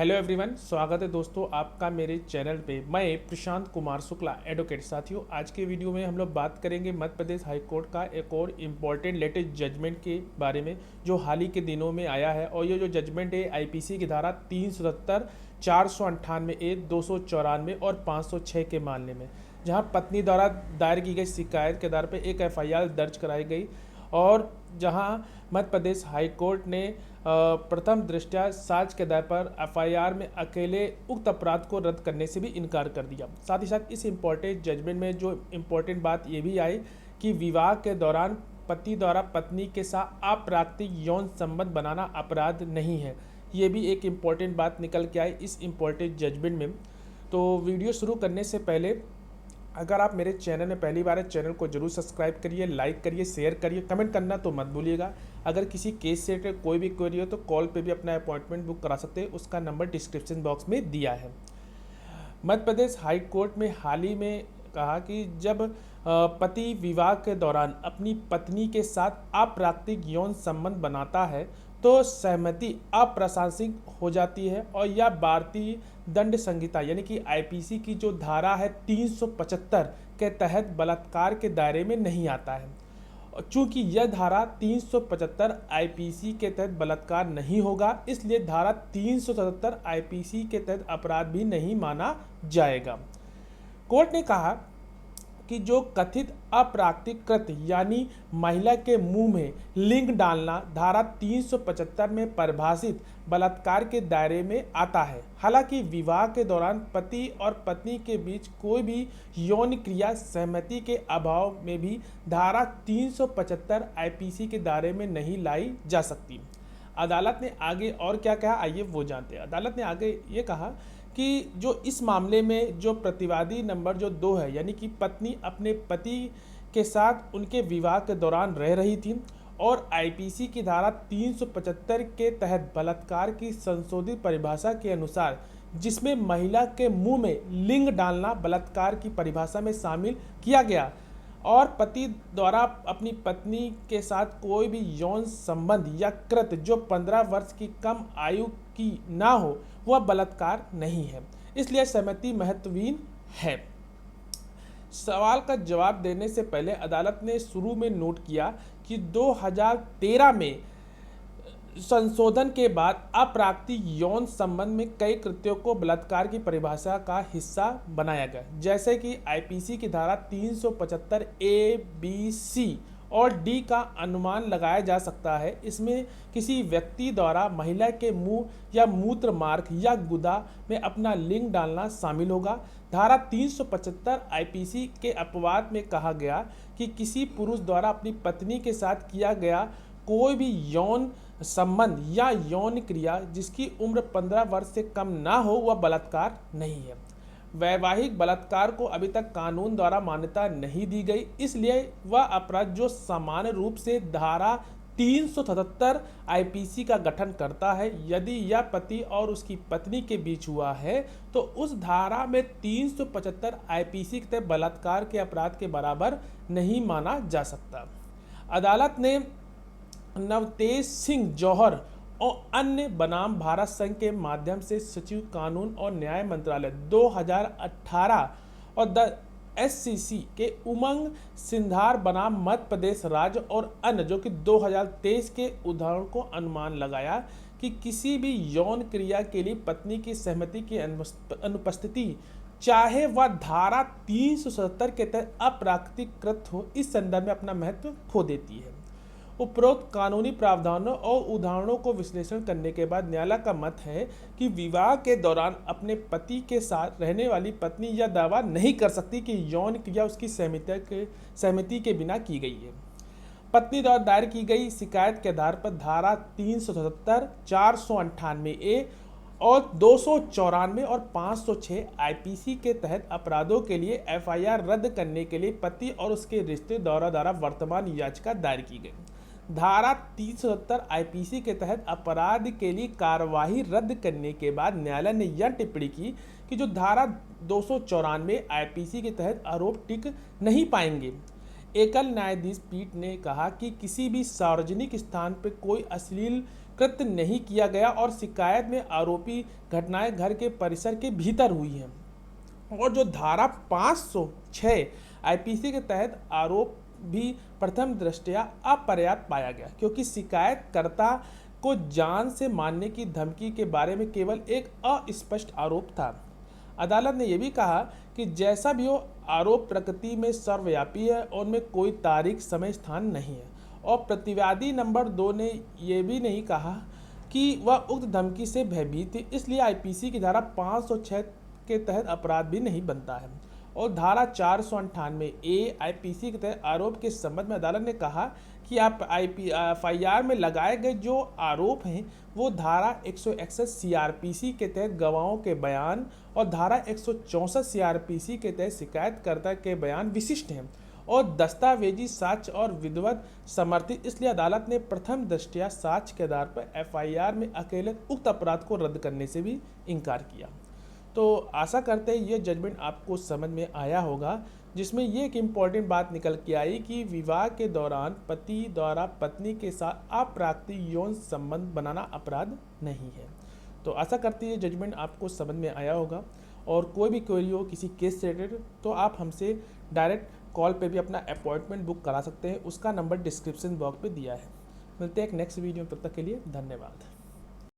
Hello everyone, स्वागत है दोस्तों आपका मेरे चैनल पे। मैं प्रशांत कुमार शुक्ला एडवोकेट। साथियों, आज के वीडियो में हम लोग बात करेंगे मध्य प्रदेश हाई कोर्ट का एक और इम्पॉर्टेंट लेटेस्ट जजमेंट के बारे में जो हाल ही के दिनों में आया है। और ये जो जजमेंट है आईपीसी की धारा 370, 498A, 294 और 506 के मामले में, जहां पत्नी द्वारा दायर की गई शिकायत के आधार पर एक एफआईआर दर्ज कराई गई और जहां मध्य प्रदेश हाई कोर्ट ने प्रथम दृष्टया साक्ष्य के आधार पर एफआईआर में अकेले उक्त अपराध को रद्द करने से भी इनकार कर दिया। साथ ही साथ इस इम्पोर्टेंट जजमेंट में जो इम्पोर्टेंट बात ये भी आई कि विवाह के दौरान पति द्वारा पत्नी के साथ अप्राकृतिक यौन संबंध बनाना अपराध नहीं है। ये भी एक इम्पॉर्टेंट बात निकल के आई इस इम्पोर्टेंट जजमेंट में। तो वीडियो शुरू करने से पहले अगर आप मेरे चैनल में पहली बार है, चैनल को जरूर सब्सक्राइब करिए, लाइक करिए, शेयर करिए, कमेंट करना तो मत भूलिएगा। अगर किसी केस से रिलेटेड कोई भी क्वेरी हो तो कॉल पे भी अपना अपॉइंटमेंट बुक करा सकते हैं, उसका नंबर डिस्क्रिप्शन बॉक्स में दिया है। मध्य प्रदेश हाई कोर्ट में हाल ही में कहा कि जब पति विवाह के दौरान अपनी पत्नी के साथ अप्राकृतिक यौन संबंध बनाता है तो सहमति अप्रासंगिक हो जाती है और यह भारतीय दंड संहिता यानी कि आईपीसी की जो धारा है 375 के तहत बलात्कार के दायरे में नहीं आता है। चूंकि यह धारा 375 आईपीसी के तहत बलात्कार नहीं होगा, इसलिए धारा 377 आईपीसी के तहत अपराध भी नहीं माना जाएगा। कोर्ट ने कहा कि जो कथित अप्राकृतिक कृत्य यानी महिला के मुंह में लिंग डालना धारा 375 में परिभाषित बलात्कार के दायरे में आता है। हालांकि विवाह के दौरान पति और पत्नी के बीच कोई भी यौन क्रिया सहमति के अभाव में भी धारा 375 आईपीसी के दायरे में नहीं लाई जा सकती। अदालत ने आगे और क्या कहा, आइए वो जानते हैं। अदालत ने आगे ये कहा कि जो इस मामले में जो प्रतिवादी नंबर जो 2 है, यानी कि पत्नी अपने पति के साथ उनके विवाह के दौरान रह रही थी और आईपीसी की धारा 375 के तहत बलात्कार की संशोधित परिभाषा के अनुसार जिसमें महिला के मुंह में लिंग डालना बलात्कार की परिभाषा में शामिल किया गया और पति द्वारा अपनी पत्नी के साथ कोई भी यौन संबंध या कृत्य जो 15 वर्ष की कम आयु की ना हो वह बलात्कार नहीं है, इसलिए सहमति महत्वहीन है। सवाल का जवाब देने से पहले अदालत ने शुरू में नोट किया कि 2013 में संशोधन के बाद अप्राकृतिक यौन संबंध में कई कृत्यों को बलात्कार की परिभाषा का हिस्सा बनाया गया, जैसे कि आईपीसी की धारा 375 ए, बी, सी और डी का अनुमान लगाया जा सकता है। इसमें किसी व्यक्ति द्वारा महिला के मुंह या मूत्र मार्ग या गुदा में अपना लिंग डालना शामिल होगा। धारा 375 आईपीसी के अपवाद में कहा गया कि किसी पुरुष द्वारा अपनी पत्नी के साथ किया गया कोई भी यौन संबंध या यौन क्रिया जिसकी उम्र 15 वर्ष से कम ना हो वह बलात्कार नहीं है। वैवाहिक बलात्कार को अभी तक कानून द्वारा मान्यता नहीं दी गई, इसलिए वह अपराध जो सामान्य रूप से धारा 377 आईपीसी का गठन करता है, यदि यह पति और उसकी पत्नी के बीच हुआ है तो उस धारा में 375 आईपीसी के तहत बलात्कार के अपराध के बराबर नहीं माना जा सकता। अदालत ने नवतेज सिंह जौहर और अन्य बनाम भारत संघ के माध्यम से सचिव कानून और न्याय मंत्रालय 2018 और द एससीसी के उमंग सिंधार बनाम मध्य प्रदेश राज्य और अन्य जो कि 2023 के उदाहरण को अनुमान लगाया कि किसी भी यौन क्रिया के लिए पत्नी की सहमति की अनुपस्थिति चाहे वह धारा 377 के तहत अप्राकृतिक कृत्य हो, इस संदर्भ में अपना महत्व खो देती है। उपरोक्त कानूनी प्रावधानों और उदाहरणों को विश्लेषण करने के बाद न्यायालय का मत है कि विवाह के दौरान अपने पति के साथ रहने वाली पत्नी यह दावा नहीं कर सकती कि यौन क्रिया उसकी सहमति के बिना की गई है। पत्नी द्वारा दायर की गई शिकायत के आधार पर धारा 377, 498A और 294 और 506 आईपीसी के तहत अपराधों के लिए एफआईआर रद्द करने के लिए पति और उसके रिश्तेदारों द्वारा वर्तमान याचिका दायर की गई। धारा 377 आईपीसी के तहत अपराध के लिए कार्यवाही रद्द करने के बाद न्यायालय ने यह टिप्पणी की कि जो धारा 294 आईपीसी के तहत आरोप टिक नहीं पाएंगे। एकल न्यायाधीश पीठ ने कहा कि किसी भी सार्वजनिक स्थान पर कोई अश्लील कृत्य नहीं किया गया और शिकायत में आरोपी घटनाएं घर के परिसर के भीतर हुई हैं। और जो धारा 506 आईपीसी के तहत आरोप भी प्रथम दृष्टया अपर्याप्त पाया गया, क्योंकि शिकायतकर्ता को जान से मारने की धमकी के बारे में केवल एक अस्पष्ट आरोप था। अदालत ने यह भी कहा कि जैसा भी हो, आरोप प्रकृति में सर्वव्यापी है और उनमें कोई तारीख, समय, स्थान नहीं है। और प्रतिवादी नंबर 2 ने यह भी नहीं कहा कि वह उक्त धमकी से भयभीत थी, इसलिए आईपीसी की धारा 506 के तहत अपराध भी नहीं बनता है। और धारा 498 ए आईपीसी के तहत आरोप के संबंध में अदालत ने कहा कि आप एफआईआर में लगाए गए जो आरोप हैं वो धारा 161 सीआरपीसी के तहत गवाहों के बयान और धारा 164 सीआरपीसी के तहत शिकायतकर्ता के बयान विशिष्ट हैं और दस्तावेजी साक्ष्य और विधिवत समर्थित, इसलिए अदालत ने प्रथम दृष्टया साक्ष्य के आधार पर एफआईआर में अकेले उक्त अपराध को रद्द करने से भी इनकार किया। तो आशा करते हैं ये जजमेंट आपको समझ में आया होगा, जिसमें ये एक इम्पॉर्टेंट बात निकल के आई कि विवाह के दौरान पति द्वारा पत्नी के साथ अप्राकृतिक यौन संबंध बनाना अपराध नहीं है। तो आशा करते हैं ये जजमेंट आपको समझ में आया होगा। और कोई भी क्वेरी हो किसी केस से रिलेटेड तो आप हमसे डायरेक्ट कॉल पे भी अपना अपॉइंटमेंट बुक करा सकते हैं, उसका नंबर डिस्क्रिप्शन बॉक्स पे दिया है। मिलते हैं एक नेक्स्ट वीडियो में, तब तक के लिए धन्यवाद।